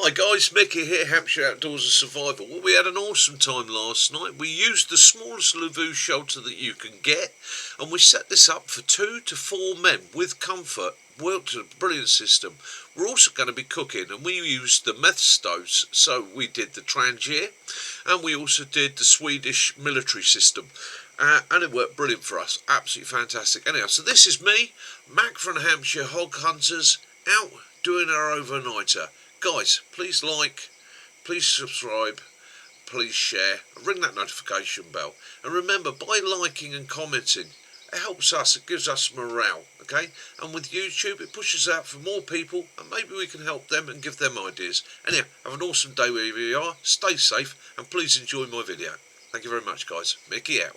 Hi guys, Mickey here, Hampshire Outdoors and Survival. Well, we had an awesome time last night. We used the smallest Lavvu shelter that you can get, and we set this up for 2 to 4 men with comfort. Worked a brilliant system. We're also going to be cooking, and we used the meth stoves. So we did the TRANGIA, and we also did the Swedish military system. And it worked brilliant for us. Absolutely fantastic. Anyhow, so this is me, Mac from Hampshire Hog Hunters, out doing our overnighter. Guys, please like, please subscribe, please share, and ring that notification bell. And remember, by liking and commenting, it helps us, it gives us morale, okay? And with YouTube, it pushes out for more people, and maybe we can help them and give them ideas. Anyhow, have an awesome day wherever you are, stay safe, and please enjoy my video. Thank you very much, guys. Mickey out.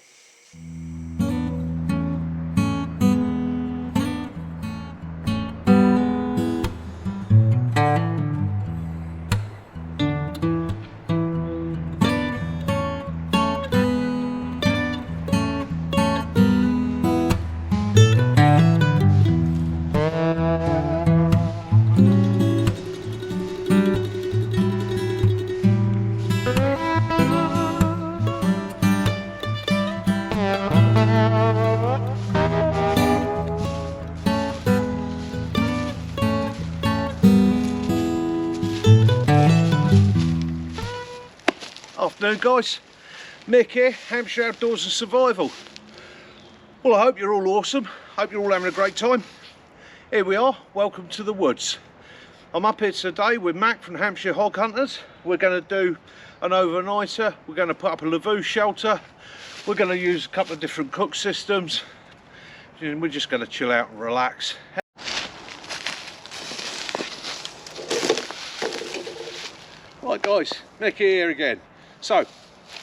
Afternoon guys, Mick here, Hampshire Outdoors and Survival. Well, I hope you're all awesome, hope you're all having a great time. Here we are, welcome to the woods. I'm up here today with Mac from Hampshire Hog Hunters. We're going to do an overnighter, we're going to put up a Lavvu shelter, we're going to use a couple of different cook systems, and we're just going to chill out and relax. Right guys, Mick here again. So,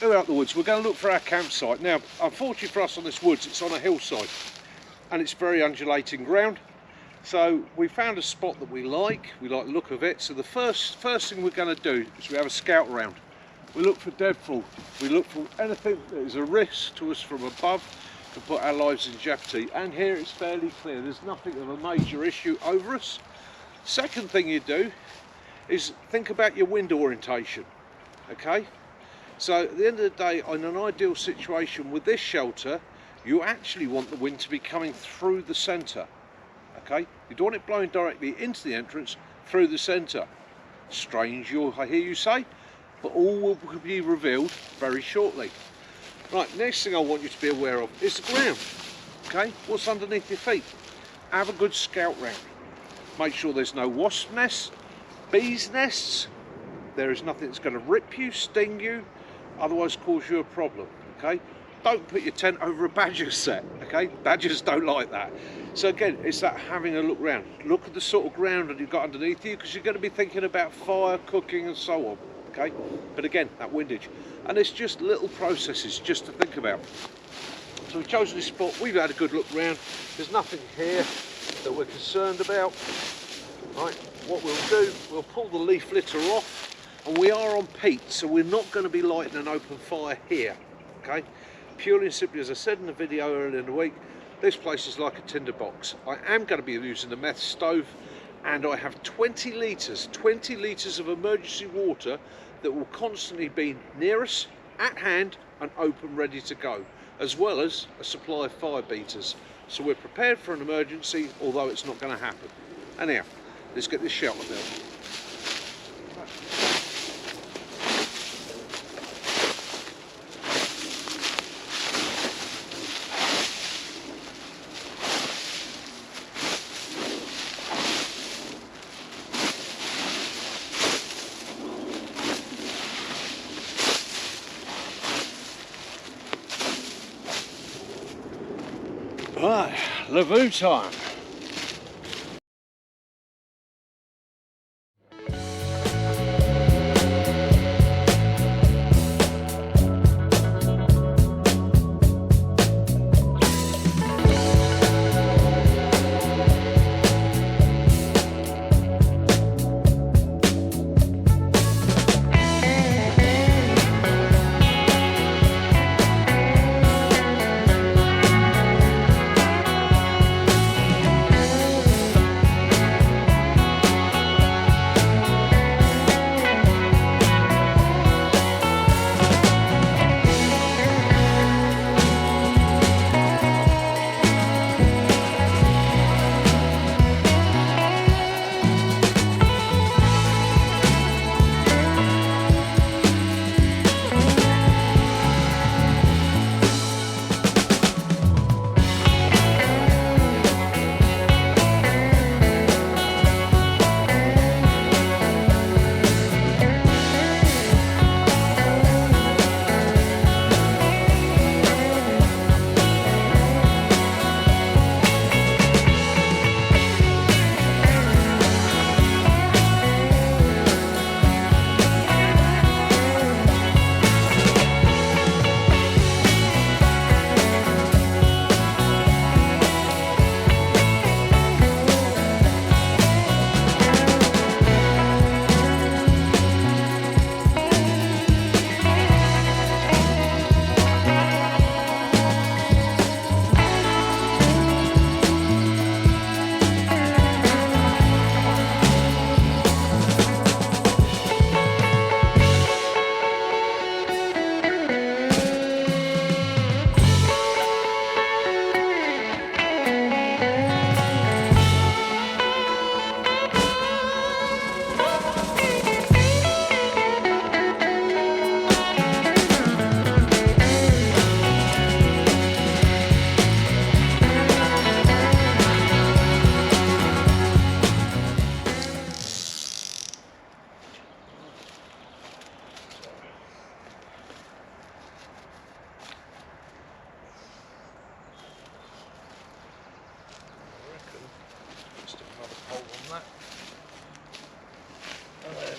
we're out the woods, we're going to look for our campsite. Now, unfortunately for us on this woods, it's on a hillside and it's very undulating ground. So we found a spot that we like the look of it. So the first thing we're going to do is we have a scout around. We look for deadfall, we look for anything that is a risk to us from above to put our lives in jeopardy. And here it's fairly clear, there's nothing of a major issue over us. Second thing you do is think about your wind orientation, okay? So at the end of the day, in an ideal situation with this shelter, you actually want the wind to be coming through the centre, okay? You don't want it blowing directly into the entrance, through the centre. Strange, I hear you say, but all will be revealed very shortly. Right, next thing I want you to be aware of is the ground, okay? What's underneath your feet? Have a good scout round. Make sure there's no wasp nests, bees nests. There is nothing that's going to rip you, sting you, otherwise cause you a problem, okay? Don't put your tent over a badger set, okay? Badgers don't like that. So again, it's that having a look round. Look at the sort of ground that you've got underneath you, because you're going to be thinking about fire, cooking and so on, okay? But again, that windage. And it's just little processes just to think about. So we've chosen this spot, we've had a good look round. There's nothing here that we're concerned about. Right, what we'll do, we'll pull the leaf litter off. And we are on peat, so we're not going to be lighting an open fire here, okay? Purely and simply, as I said in the video earlier in the week, this place is like a tinder box. I am going to be using the meth stove, and I have 20 litres of emergency water that will constantly be near us, at hand, and open, ready to go, as well as a supply of fire beaters. So we're prepared for an emergency, although it's not going to happen. Anyhow, let's get this shelter built. Right, Lavvu time.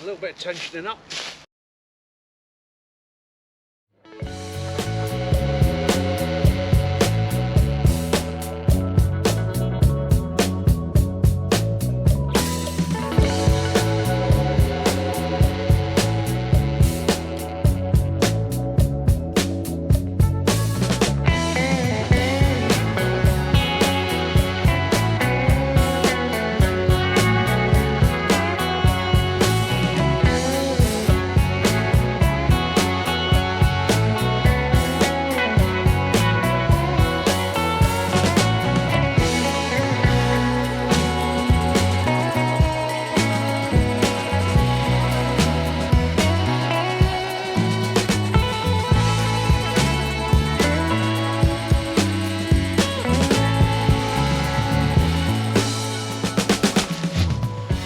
a little bit of tensioning up.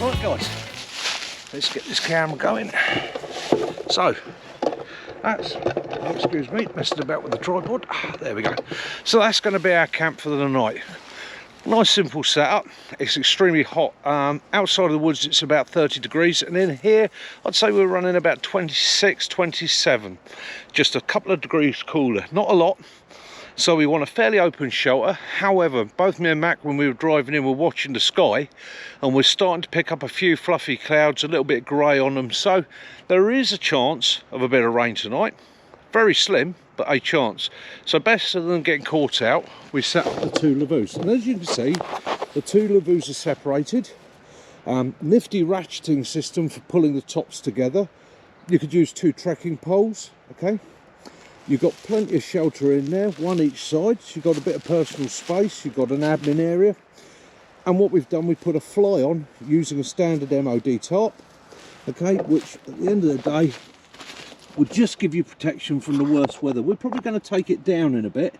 Right guys, let's get this camera going. So, that's, oh, excuse me, messing about with the tripod. There we go. So that's going to be our camp for the night. Nice simple setup. It's extremely hot. Outside of the woods it's about 30 degrees, and in here I'd say we're running about 26, 27. Just a couple of degrees cooler, not a lot. So we want a fairly open shelter. However, both me and Mac, when we were driving in, were watching the sky, and we're starting to pick up a few fluffy clouds, a little bit grey on them. So there is a chance of a bit of rain tonight. Very slim, but a chance. So better than getting caught out, we set up the two Lavvus. And as you can see, the two Lavvus are separated. Nifty ratcheting system for pulling the tops together. You could use two trekking poles, okay? You've got plenty of shelter in there, one each side. So you've got a bit of personal space, you've got an admin area. And what we've done, we put a fly on using a standard MOD tarp, okay, which at the end of the day would just give you protection from the worst weather. We're probably going to take it down in a bit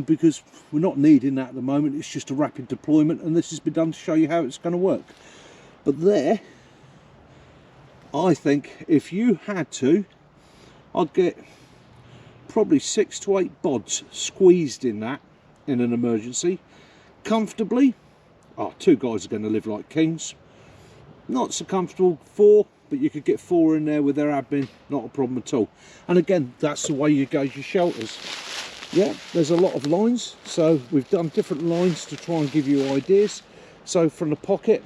because we're not needing that at the moment. It's just a rapid deployment, and this has been done to show you how it's going to work. But there, I think if you had to, I'd get probably 6 to 8 bods squeezed in that in an emergency comfortably. Oh, 2 guys are going to live like kings. Not so comfortable 4, but you could get 4 in there with their admin, not a problem at all. And again, that's the way you gauge your shelters. Yeah, there's a lot of lines, so we've done different lines to try and give you ideas. So from the pocket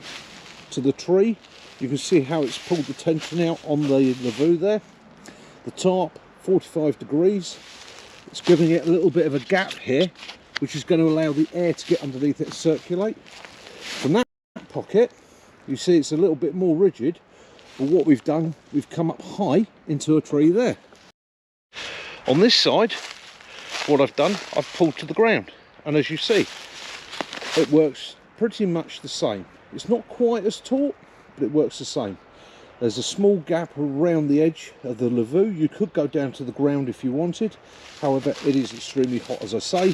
to the tree, you can see how it's pulled the tension out on the Lavvu there. The tarp, 45 degrees. It's giving it a little bit of a gap here, which is going to allow the air to get underneath it and circulate. From that pocket, you see it's a little bit more rigid, but what we've done, we've come up high into a tree there. On this side, what I've done, I've pulled to the ground, and as you see, it works pretty much the same. It's not quite as taut, but it works the same. There's a small gap around the edge of the Lavvu. You could go down to the ground if you wanted. However, it is extremely hot, as I say,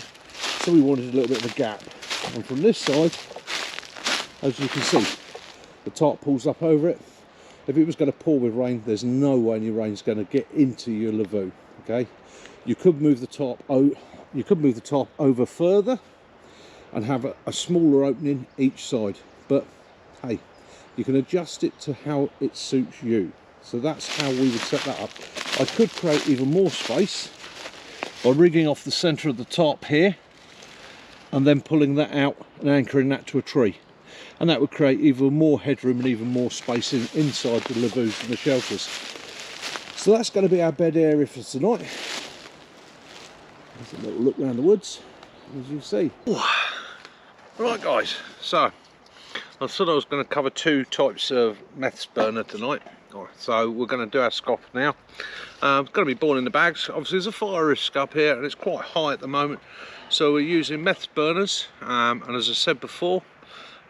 so we wanted a little bit of a gap. And from this side, as you can see, the tarp pulls up over it. If it was going to pour with rain, there's no way any rain's going to get into your Lavvu. Okay, you could move the tarp over further and have a smaller opening each side, but hey, you can adjust it to how it suits you. So that's how we would set that up. I could create even more space by rigging off the centre of the tarp here and then pulling that out and anchoring that to a tree. And that would create even more headroom and even more space inside the Lavvus and the shelters. So that's going to be our bed area for tonight. There's a little look around the woods, as you see. Right guys, so I thought I was going to cover 2 types of meths burner tonight. So we're going to do our scop now. It's going to be boiling the bags. Obviously there's a fire risk up here and it's quite high at the moment. So we're using meths burners, and as I said before,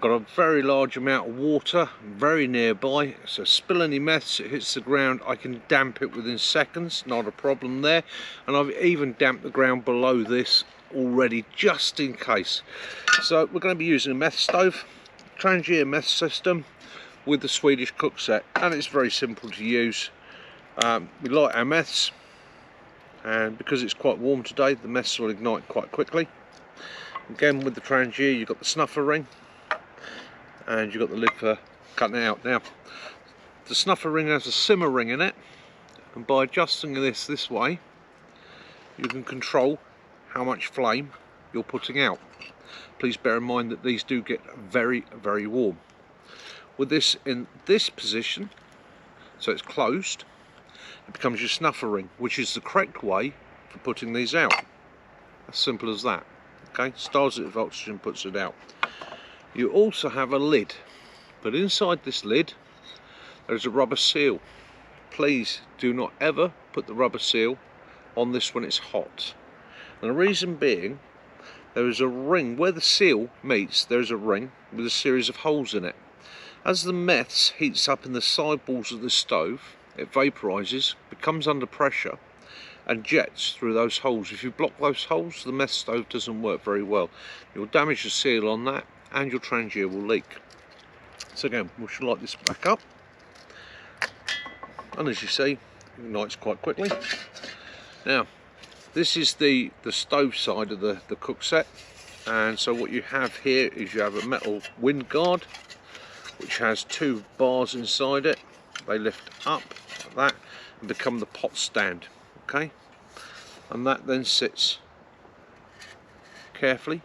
got a very large amount of water very nearby, so spill any meths, it hits the ground, I can damp it within seconds, not a problem there. And I've even damped the ground below this already, just in case. So we're going to be using a meth stove, TRANGIA meth system with the Swedish cook set, and it's very simple to use. We light our meths, and because it's quite warm today, the meths will ignite quite quickly. Again, with the TRANGIA, you've got the snuffer ring and you've got the lid for cutting it out. Now, The snuffer ring has a simmer ring in it, and by adjusting this way, you can control how much flame you're putting out. Please bear in mind that these do get very, very warm. With this in this position, so it's closed, it becomes your snuffer ring, which is the correct way for putting these out. As simple as that. Okay, starts it with oxygen, puts it out. You also have a lid, but inside this lid there's a rubber seal. Please do not ever put the rubber seal on this when it's hot. And the reason being, there is a ring where the seal meets. There's a ring with a series of holes in it. As the meth heats up in the sidewalls of the stove, it vaporizes, becomes under pressure, and jets through those holes. If you block those holes, the meth stove doesn't work very well. You'll damage the seal on that, and your Trangia will leak. So again, we should light this back up, and as you see, it ignites quite quickly. Now, this is the stove side of the cook set, and so what you have here is you have a metal wind guard, which has 2 bars inside it. They lift up like that and become the pot stand. Okay, and that then sits carefully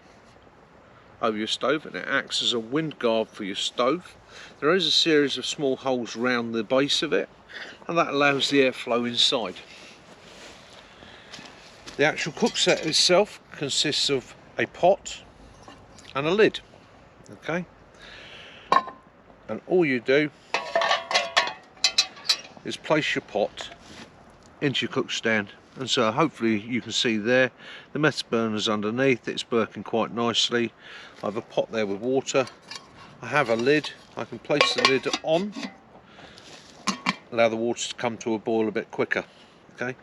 over your stove, and it acts as a wind guard for your stove. There is a series of small holes around the base of it, and that allows the airflow inside. The actual cook set itself consists of a pot and a lid. Okay, and all you do is place your pot into your cook stand, and so hopefully you can see there the meth burner's underneath. It's working quite nicely. I have a pot there with water. I have a lid. I can place the lid on, allow the water to come to a boil a bit quicker. Okay,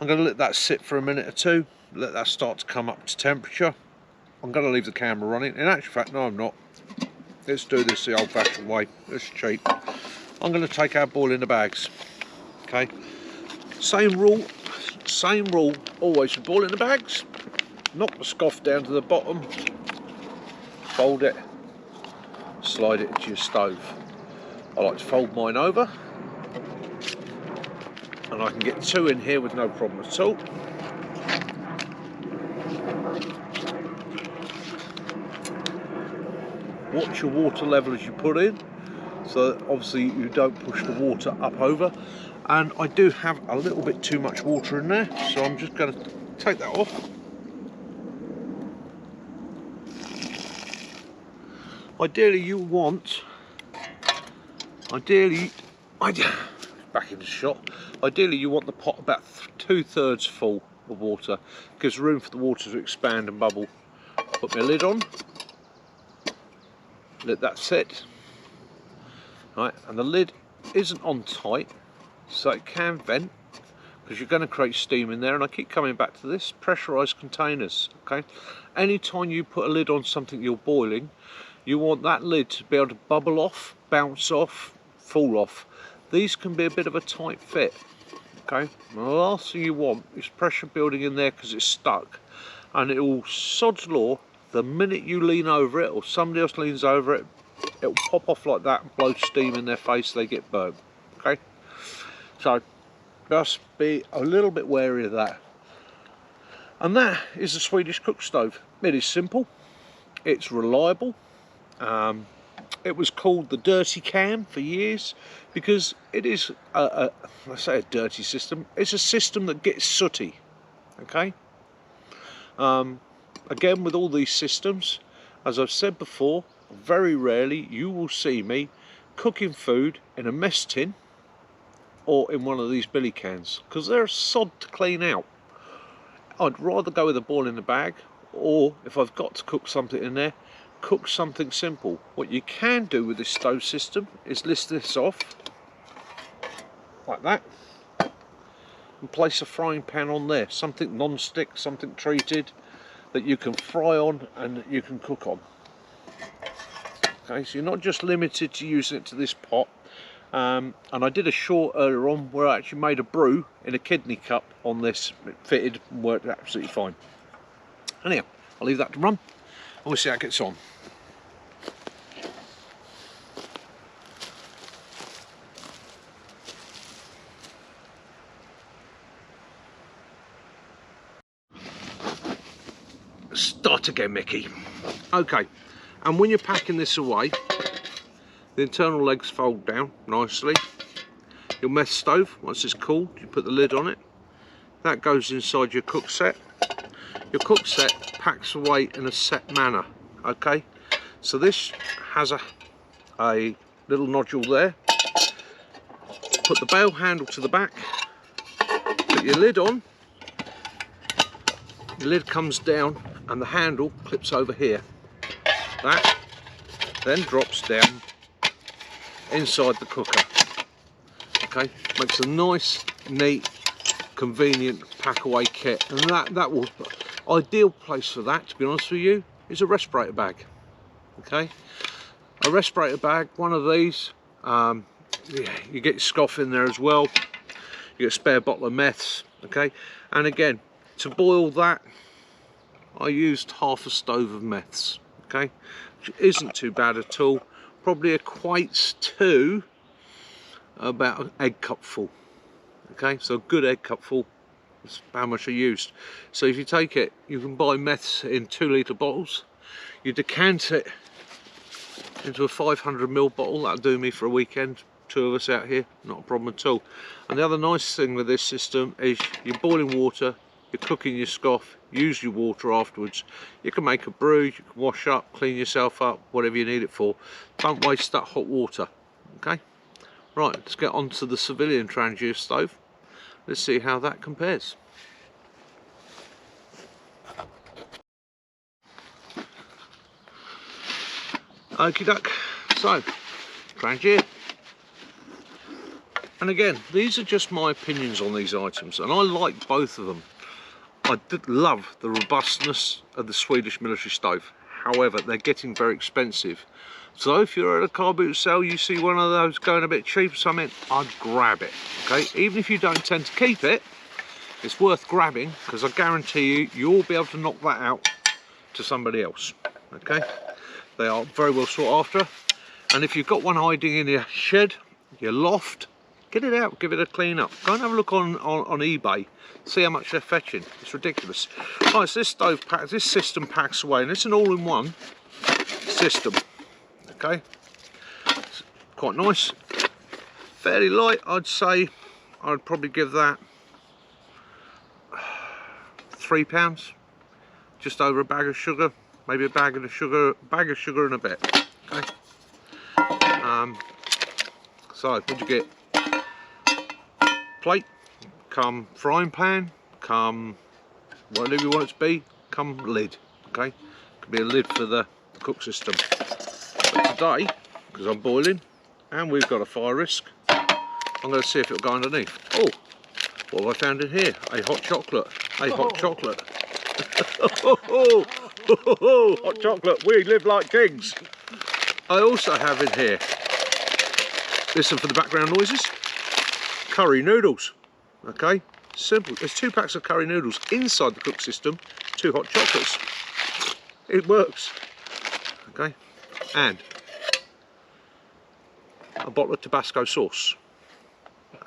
I'm going to let that sit for a minute or two, let that start to come up to temperature. I'm going to leave the camera running. In actual fact, no, I'm not. Let's do this the old-fashioned way. It's cheap. I'm going to take our boil in the bags. Okay, same rule, always for boil in the bags. Knock the scoff down to the bottom, fold it, slide it into your stove. I like to fold mine over, and I can get 2 in here with no problem at all. Watch your water level as you put in, so that obviously you don't push the water up over. And I do have a little bit too much water in there, so I'm just going to take that off. Ideally you want, back in the shot, ideally you want the pot about 2/3 full of water. Gives room for the water to expand and bubble. Put my lid on, let that sit. Right, and the lid isn't on tight, so it can vent, because you're going to create steam in there. And I keep coming back to this, pressurized containers. Okay, anytime you put a lid on something you're boiling, you want that lid to be able to bubble off, bounce off, fall off. These can be a bit of a tight fit. Okay, and the last thing you want is pressure building in there, because it's stuck, and it will, sod's law, the minute you lean over it or somebody else leans over it, it'll pop off like that and blow steam in their face. They get burnt. Okay, so just be a little bit wary of that. And that is the Swedish cook stove. It is simple, it's reliable. It was called the dirty can for years because it is I say a dirty system. It's a system that gets sooty. Okay, again, with all these systems, as I've said before, very rarely you will see me cooking food in a mess tin or in one of these billy cans, because they're a sod to clean out. I'd rather go with a boil in the bag, or if I've got to cook something in there, cook something simple. What you can do with this stove system is list this off like that and place a frying pan on there, something non-stick, something treated that you can fry on and that you can cook on. Okay, so you're not just limited to using it to this pot. And I did a short earlier on where I actually made a brew in a kidney cup on this. It fitted and worked absolutely fine. Anyhow, I'll leave that to run and we'll see how it gets on. Start again, Mickey. Okay, and when you're packing this away, the internal legs fold down nicely. Your meth stove, once it's cooled, you put the lid on it. That goes inside your cook set. Your cook set packs away in a set manner, okay? So this has a little nodule there. Put the bail handle to the back, put your lid on, the lid comes down and the handle clips over here. That then drops down inside the cooker. Okay, makes a nice, neat, convenient pack away kit, and that will, ideal place for that, to be honest with you, is a respirator bag. Okay, a respirator bag, one of these. Yeah, you get your scoff in there as well. You get a spare bottle of meths. Okay, and again, to boil that, I used half a stove of meths. Okay, which isn't too bad at all. Probably equates to about an egg cup full. Okay, so a good egg cup full is how much I used. So if you take it, you can buy meths in 2-litre bottles. You decant it into a 500ml bottle. That'll do me for a weekend. 2 of us out here, not a problem at all. And the other nice thing with this system is you're boiling water, you're cooking your scoff, use your water afterwards. You can make a brew, you can wash up, clean yourself up, whatever you need it for. Don't waste that hot water. Okay, right, let's get on to the civilian Trangia stove. Let's see how that compares. Okie doke, so Trangia. And again, these are just my opinions on these items, and I like both of them. I did love the robustness of the Swedish military stove. However, they're getting very expensive. So if you're at a car boot sale, you see one of those going a bit cheap or something, I'd grab it. Okay, even if you don't tend to keep it, it's worth grabbing, because I guarantee you, you'll be able to knock that out to somebody else. Okay, they are very well sought after. And if you've got one hiding in your shed, your loft, get it out, give it a clean up. Go and have a look on eBay, see how much they're fetching. It's ridiculous. Right, so this system packs away, and it's an all-in-one system. Okay, it's quite nice, fairly light. I'd say I'd probably give that £3, just over a bag of sugar, maybe a bag of sugar and a bit. Okay, so what'd you get? Plate, come frying pan, come whatever you want it to be, come lid. Okay, could be a lid for the cook system. But today, because I'm boiling and we've got a fire risk, I'm going to see if it'll go underneath. Oh, what have I found in here? A hot chocolate. A hot chocolate. Hot chocolate. We live like kings. I also have in here, listen for the background noises, curry noodles. Okay, simple. There's 2 packs of curry noodles inside the cook system, 2 hot chocolates. It works. Okay, and a bottle of Tabasco sauce.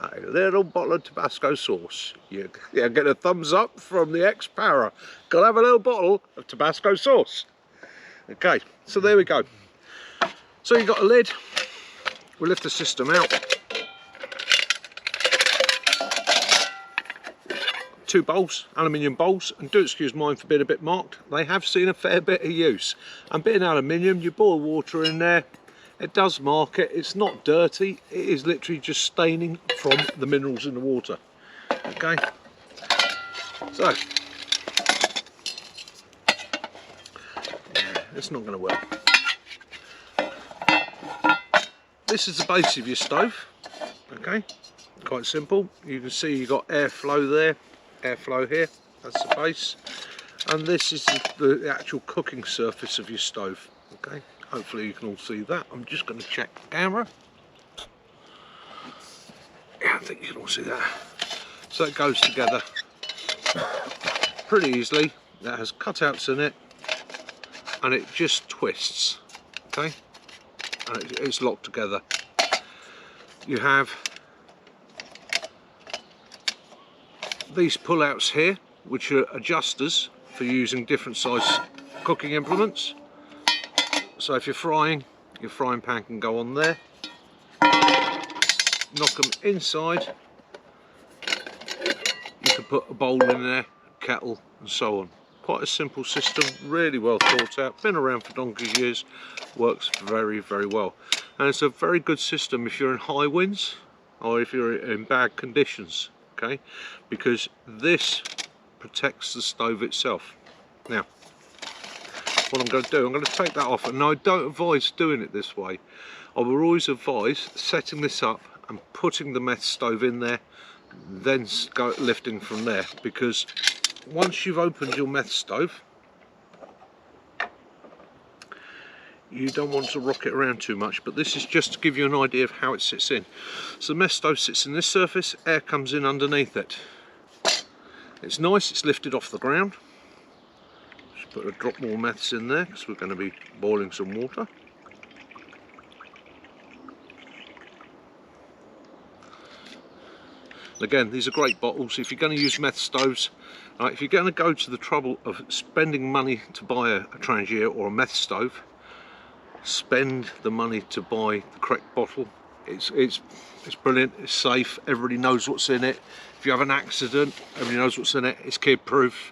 A little bottle of Tabasco sauce. You get a thumbs up from the ex-para. Gotta have a little bottle of Tabasco sauce. Okay, so there we go. So you've got a lid. We'll lift the system out. 2 bowls, aluminium bowls, and do excuse mine for being a bit marked. They have seen a fair bit of use. And being aluminium, you boil water in there, it does mark it. It's not dirty, it is literally just staining from the minerals in the water. Okay, so it's not going to work. This is the base of your stove. Okay, quite simple. You can see you've got airflow there, airflow here, that's the base, and this is the actual cooking surface of your stove. Okay, hopefully you can all see that. I'm just going to check the camera. Yeah, I think you can all see that. So it goes together pretty easily. That has cutouts in it, and it just twists. Okay, and it's locked together. You have these pull-outs here, which are adjusters for using different size cooking implements. So if you're frying, your frying pan can go on there. Knock them inside. You can put a bowl in there, a kettle, and so on. Quite a simple system, really well thought out, been around for donkey's years, works very, very well. And it's a very good system if you're in high winds or if you're in bad conditions, okay? Because this protects the stove itself. Now, what I'm going to do, I'm going to take that off, and I don't advise doing it this way. I will always advise setting this up and putting the meth stove in there, then go lifting from there, because once you've opened your meth stove, you don't want to rock it around too much, but this is just to give you an idea of how it sits in. So the meth stove sits in this surface, air comes in underneath it. It's nice, it's lifted off the ground. Just put a drop more meths in there because we're going to be boiling some water. Again, these are great bottles if you're going to use meth stoves. If you're going to go to the trouble of spending money to buy a Trangia or a meth stove, spend the money to buy the correct bottle. It's brilliant, it's safe, everybody knows what's in it. If you have an accident, everybody knows what's in it. It's kid proof.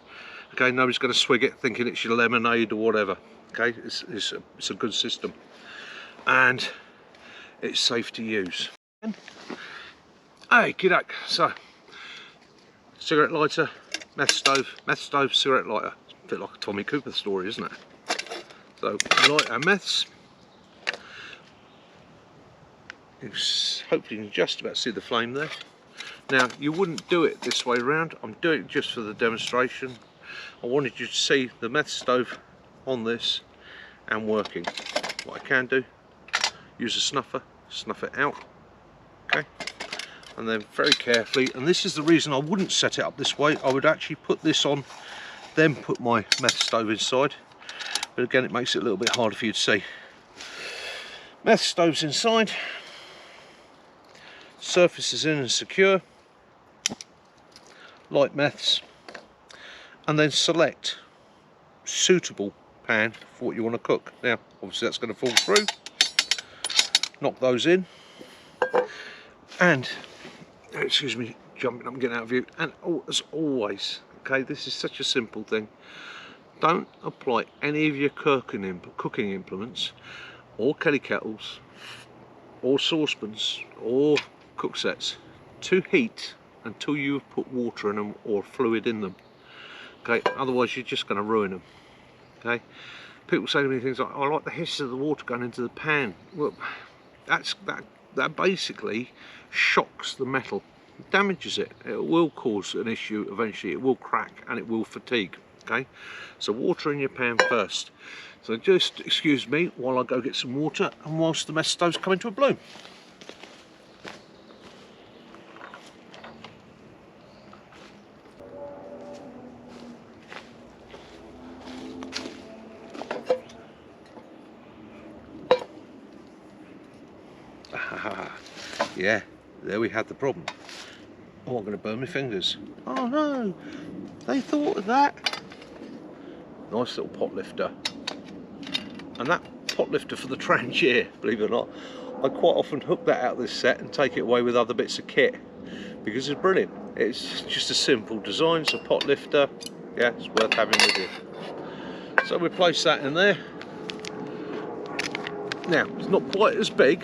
Okay, nobody's going to swig it thinking it's your lemonade or whatever. Okay, it's a good system, and it's safe to use. Hey, kidak. So, cigarette lighter, meth stove, cigarette lighter. It's a bit like a Tommy Cooper story, isn't it? So, light our meths. Hopefully you can just about see the flame there. Now, you wouldn't do it this way around. I'm doing it just for the demonstration. I wanted you to see the meth stove on this and working. What I can do, use a snuffer, snuff it out. Okay. And then very carefully, and this is the reason I wouldn't set it up this way. I would actually put this on, then put my meth stove inside. But again, it makes it a little bit harder for you to see. Meth stove's inside, surface is in and secure, light meths, and then select suitable pan for what you want to cook. Now, obviously that's going to fall through. Knock those in, and excuse me, jumping up and getting out of view. And as always, okay, this is such a simple thing. Don't apply any of your cooking implements, or kelly kettles, or saucepans, or cook sets to heat until you've put water in them or fluid in them. Okay, otherwise you're just going to ruin them. Okay, people say to me things like, "I like the hiss of the water going into the pan." Well, that basically shocks the metal, damages it. It will cause an issue eventually. It will crack and it will fatigue. Okay, so water in your pan first. So just excuse me while I go get some water and whilst the meth stove's coming to a bloom. Yeah, there we had the problem. Oh, I'm going to burn my fingers. Oh no, they thought of that. Nice little pot lifter. And that pot lifter for the Trangia, believe it or not, I quite often hook that out of this set and take it away with other bits of kit because it's brilliant. It's just a simple design, it's a pot lifter. Yeah, it's worth having with you. So we place that in there. Now, it's not quite as big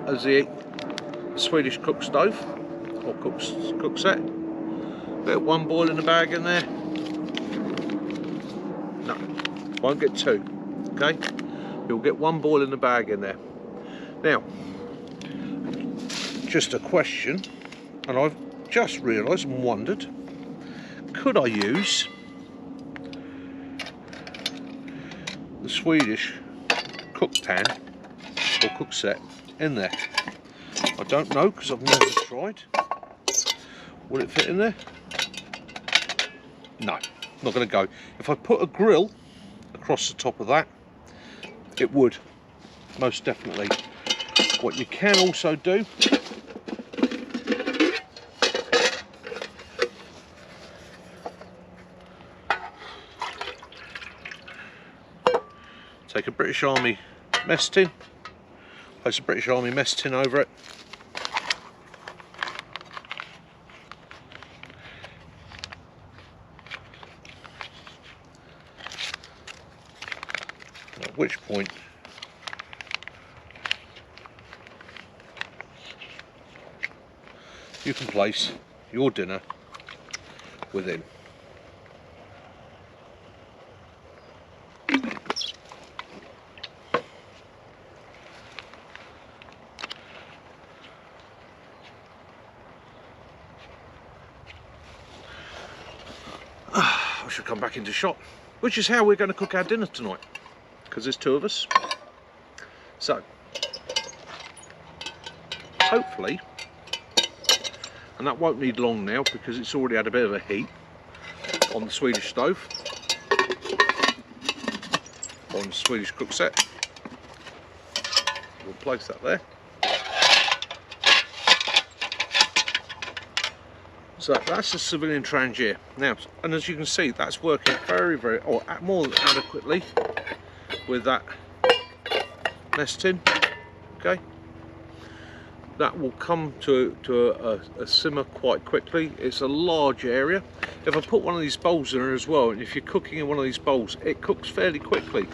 as the Swedish cook stove or cook set. Bit of one boil in the bag in there. No, won't get two. Okay, you'll get one boil in the bag in there. Now, just a question, and I've just realised and wondered, could I use the Swedish cook pan or cook set in there? I don't know because I've never tried. Will it fit in there? No, not going to go. If I put a grill across the top of that, it would, most definitely. What you can also do Take a British Army mess tin, place a British Army mess tin over it. At which point you can place your dinner within. I should come back into shot, which is how we're going to cook our dinner tonight, because there's 2 of us. So, hopefully, and that won't need long now because it's already had a bit of a heat on the Swedish stove, on the Swedish cook set. We'll place that there. So that's a civilian Trangia now, and as you can see, that's working very, or more than adequately with that mess tin. Okay, that will come to a simmer quite quickly. It's a large area. If I put one of these bowls in there as well, and if you're cooking in one of these bowls, it cooks fairly quickly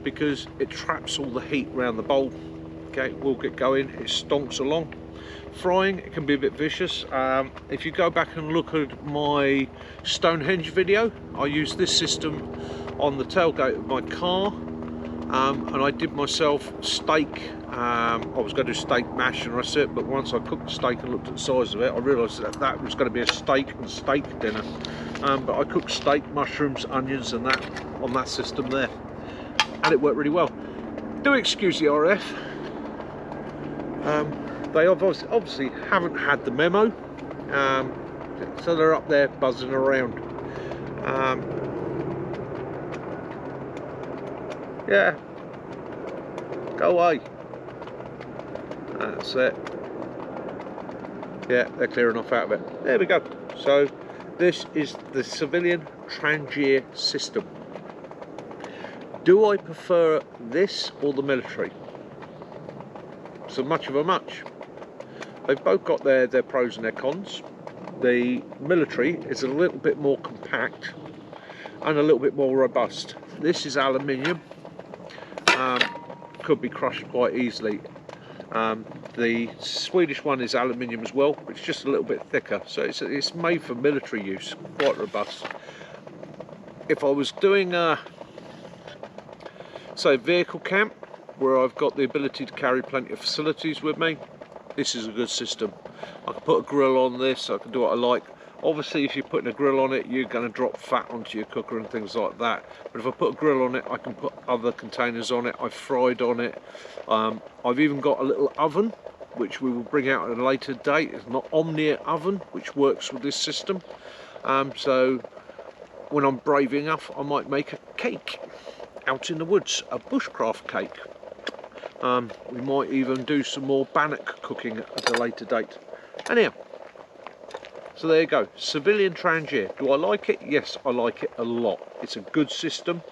because it traps all the heat around the bowl. Okay, we'll get going. It stonks along. Frying, it can be a bit vicious. If you go back and look at my Stonehenge video, I used this system on the tailgate of my car, and I did myself steak. I was going to do steak mash and rest it, but once I cooked the steak and looked at the size of it, I realised that that was going to be a steak and steak dinner. But I cooked steak, mushrooms, onions and that on that system there, and it worked really well. Do excuse the RF. They obviously haven't had the memo, so they're up there buzzing around. Yeah, go away. That's it. Yeah, they're clearing off out of it. There we go. So this is the civilian Trangia system. Do I prefer this or the military? So much of a much. They've both got their pros and their cons. The military is a little bit more compact and a little bit more robust. This is aluminium, could be crushed quite easily. The Swedish one is aluminium as well, but it's just a little bit thicker, so it's made for military use, quite robust. If I was doing say vehicle camp, where I've got the ability to carry plenty of facilities with me, this is a good system. I can put a grill on this, I can do what I like. Obviously if you're putting a grill on it, you're going to drop fat onto your cooker and things like that, but if I put a grill on it, I can put other containers on it. I've fried on it. I've even got a little oven which we will bring out at a later date. It's an Omnia oven which works with this system, so when I'm brave enough, I might make a cake out in the woods, a bushcraft cake. We might even do some more bannock cooking at a later date. Anyhow, so there you go, civilian Trangia. Do I like it? Yes, I like it a lot. It's a good system.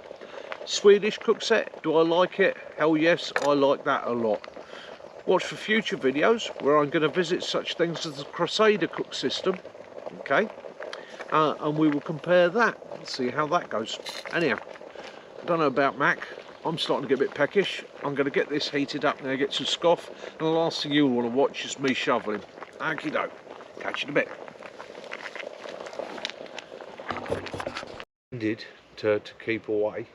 Swedish cook set, do I like it? Hell yes, I like that a lot. Watch for future videos where I'm going to visit such things as the Crusader cook system. Okay, and we will compare that and see how that goes. Anyhow, I don't know about Mac. I'm starting to get a bit peckish. I'm going to get this heated up now, get some scoff, and the last thing you'll want to watch is me shoveling. Okie doke. Catch you in a bit. To keep away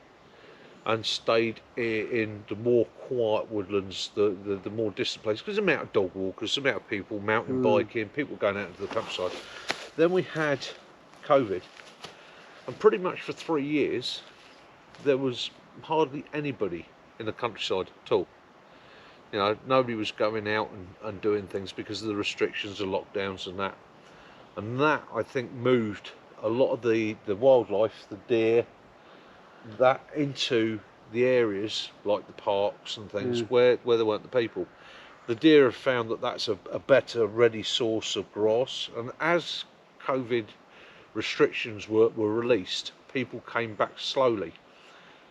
and stayed in the more quiet woodlands, the more distant places, because the amount of dog walkers, the amount of people mountain biking, people going out to the campsite. Then we had COVID, and pretty much for 3 years there was hardly anybody in the countryside at all. You know, nobody was going out and doing things because of the restrictions and lockdowns and that. And that, I think, moved a lot of the wildlife, the deer, that into the areas like the parks and things where there weren't the people. The deer have found that that's a better ready source of grass, and as COVID restrictions were released, people came back slowly.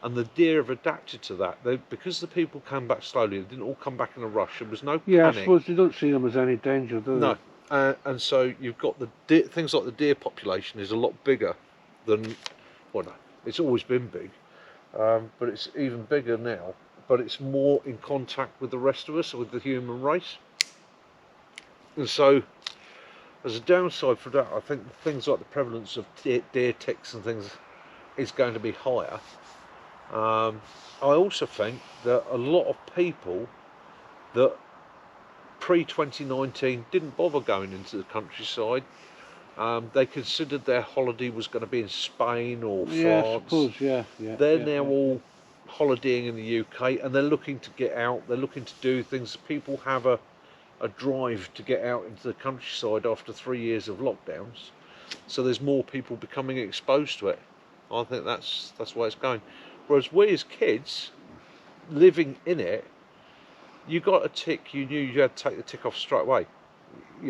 And the deer have adapted to that. Because the people came back slowly, they didn't all come back in a rush. There was no Yeah, panic. I suppose they don't see them as any danger, do they? No. And so you've got the deer, things like the deer population is a lot bigger than, well, no, it's always been big, but it's even bigger now. But it's more in contact with the rest of us, with the human race. And so, as a downside for that, I think things like the prevalence of deer ticks and things is going to be higher. I also think that a lot of people that pre-2019 didn't bother going into the countryside. They considered their holiday was going to be in Spain or France. Yeah, I suppose, yeah. They're now all holidaying in the UK, and they're looking to get out. They're looking to do things. People have a drive to get out into the countryside after 3 years of lockdowns. So there's more people becoming exposed to it. I think that's where it's going. Whereas we as kids, living in it, you got a tick, you knew you had to take the tick off straight away,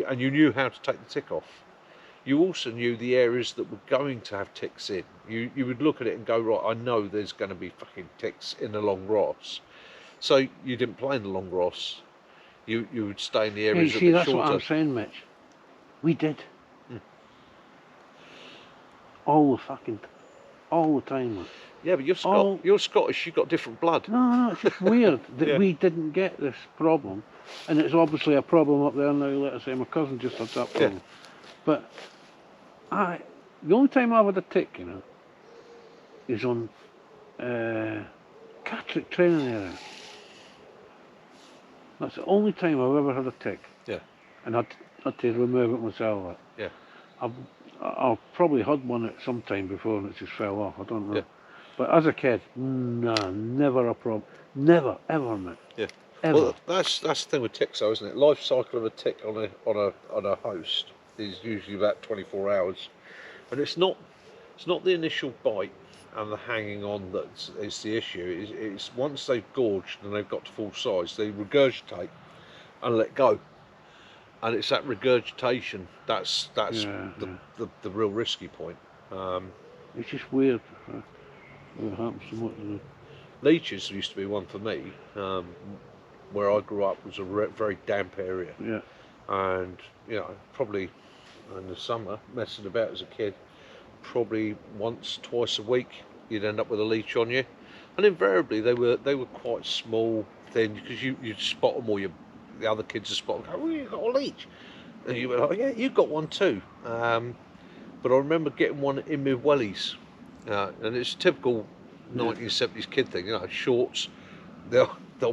and you knew how to take the tick off. You also knew the areas that were going to have ticks in. You would look at it and go, right, I know there's going to be fucking ticks in the long grass. So you didn't play in the long grass. You would stay in the areas that bit shorter. That's what I'm saying, Mitch. We did. All the time. Man. Yeah, but you're Scottish, you've got different blood. No, it's just weird that we didn't get this problem. And it's obviously a problem up there now, let us say. My cousin just had that problem. But the only time I've had a tick, is on Catrick training area. That's the only time I've ever had a tick. Yeah. And had to remove it myself. Yeah. I've probably had one at some time before and it just fell off, I don't know. Yeah. But as a kid, nah, never a problem. Never, ever, man. Yeah. Ever. Well, that's the thing with ticks, though, isn't it? Life cycle of a tick on a host is usually about 24 hours, and it's not the initial bite and the hanging on that's the issue. It's once they've gorged and they've got to full size, they regurgitate and let go, and it's that regurgitation that's the real risky point. It's just weird. It happens so much. Leeches used to be one for me. Where I grew up was a very damp area. Yeah. And probably in the summer, messing about as a kid, probably once, twice a week, you'd end up with a leech on you, and invariably they were quite small, thin, because you'd spot them, or the other kids would spot them, go, oh, you got a leech, and you were like, yeah, you got one too. But I remember getting one in my wellies, and it's a typical 1970s kid thing, shorts, they're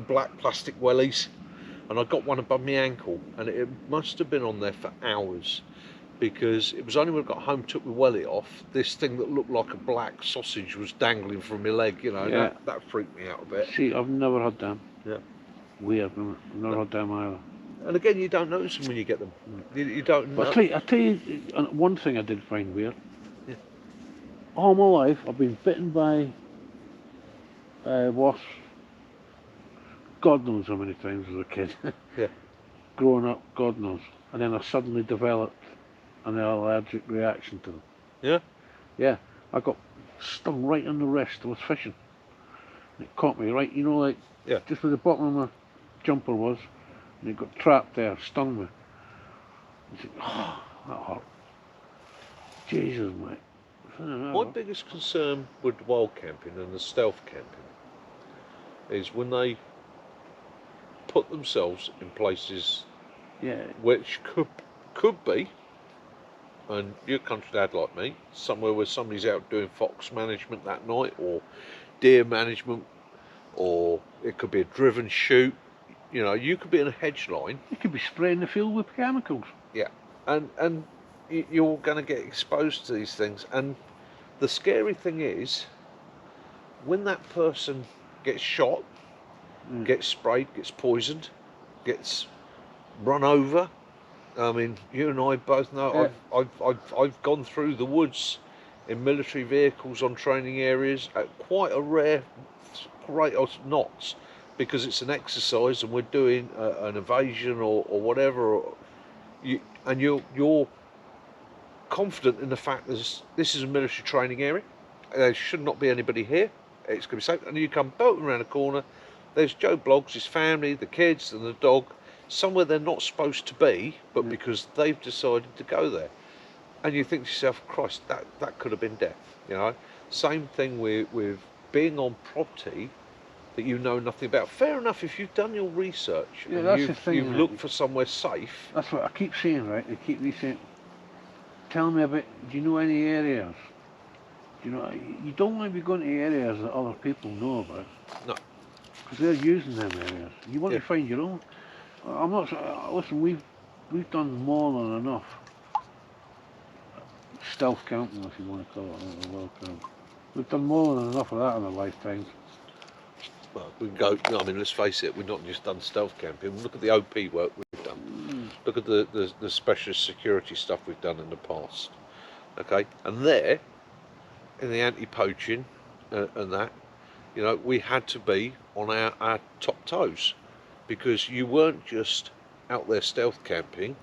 black plastic wellies, and I got one above my ankle, and it must have been on there for hours, because it was only when I got home, took my welly off, this thing that looked like a black sausage was dangling from my leg, that freaked me out a bit. See, I've never had them. Yeah. Weird, isn't it? I've never had them either. And again, you don't notice them when you get them. You don't know. But I tell you, one thing I did find weird. Yeah. All my life, I've been bitten by wasps. God knows how many times as a kid. Yeah. Growing up, God knows. And then I suddenly developed an allergic reaction to them. Yeah? Yeah. I got stung right on the wrist. I was fishing. And it caught me right, just where the bottom of my jumper was. And it got trapped there, stung me. I said, oh, that hurt. Jesus, mate. My biggest concern with wild camping and the stealth camping is when they put themselves in places which could be, and you're a country dad like me, somewhere where somebody's out doing fox management that night, or deer management, or it could be a driven shoot. You could be in a hedge line. You could be spraying the field with chemicals. Yeah, and you're going to get exposed to these things. And the scary thing is, when that person gets shot, gets sprayed, gets poisoned, gets run over. I mean, you and I both know. Yeah. I've gone through the woods in military vehicles on training areas at quite a rare rate of knots, because it's an exercise and we're doing an evasion or whatever. You're confident in the fact that this is a military training area. There should not be anybody here. it's going to be safe. And you come bolting around the corner, there's Joe Bloggs, his family, the kids and the dog, somewhere they're not supposed to be, but because they've decided to go there. And you think to yourself, Christ, that could have been death, you know. Same thing with being on property that you know nothing about. Fair enough, if you've done your research and you've looked for somewhere safe. That's what I keep saying, right? They keep saying, tell me about, do you know any areas? Do you know, you don't want to be going to areas that other people know about. No. Because they're using them areas. You want to find your own. I'm not, listen, we've done more than enough stealth camping, if you want to call it, or well camp. We've done more than enough of that in our lifetimes. Well, we can go, I mean, let's face it, we've not just done stealth camping. Look at the OP work we've done. Look at the specialist security stuff we've done in the past. Okay, and there, in the anti-poaching and that, you know, we had to be on our top toes, because you weren't just out there stealth camping,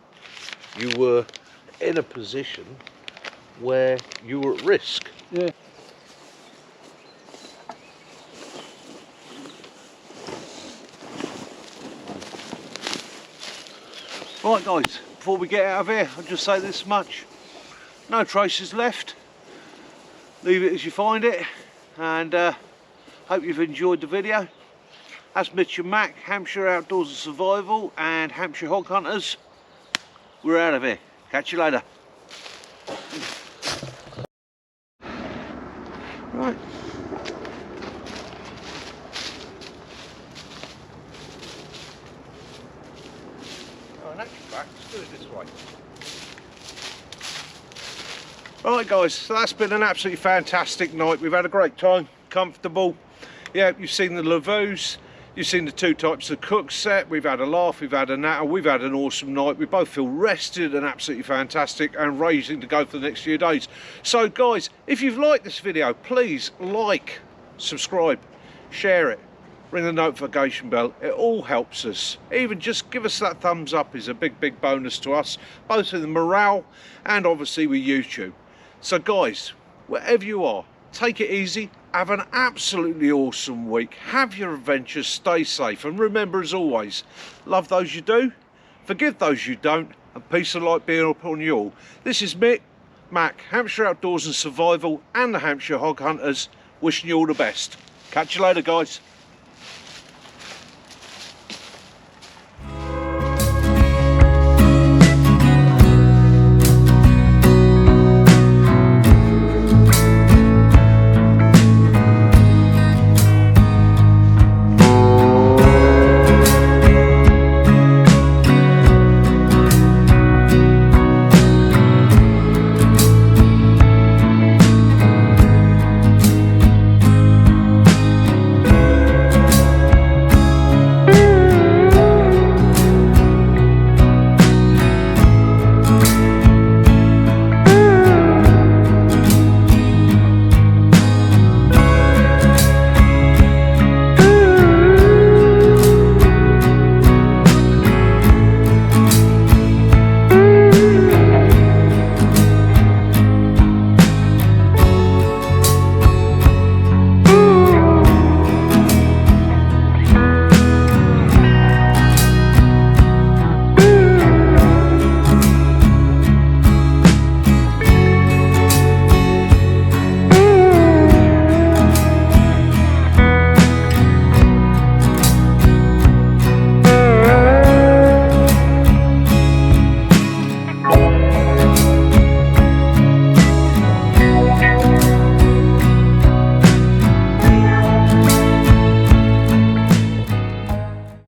you were in a position where you were at risk. Yeah. Right guys, before we get out of here, I'll just say this much. No traces left. Leave it as you find it, and hope you've enjoyed the video. That's Mitch and Mac, Hampshire Outdoors and Survival and Hampshire Hog Hunters. We're out of here. Catch you later. Right. Oh, in actual fact, let's do it this way. Right guys, so that's been an absolutely fantastic night. We've had a great time, comfortable. Yeah, you've seen the Lavvus, you've seen the two types of cook set, we've had a laugh, we've had a natter, we've had an awesome night. We both feel rested and absolutely fantastic and raising to go for the next few days. So guys, if you've liked this video, please like, subscribe, share it, ring the notification bell. It all helps us. Even just give us that thumbs up is a big bonus to us, both in the morale and obviously with YouTube. So guys, wherever you are, take it easy, have an absolutely awesome week, have your adventures, stay safe, and remember as always, love those you do, forgive those you don't, and peace and light be upon you all. This is Mick, Mac, Hampshire Outdoors and Survival and the Hampshire Hog Hunters, wishing you all the best. Catch you later guys.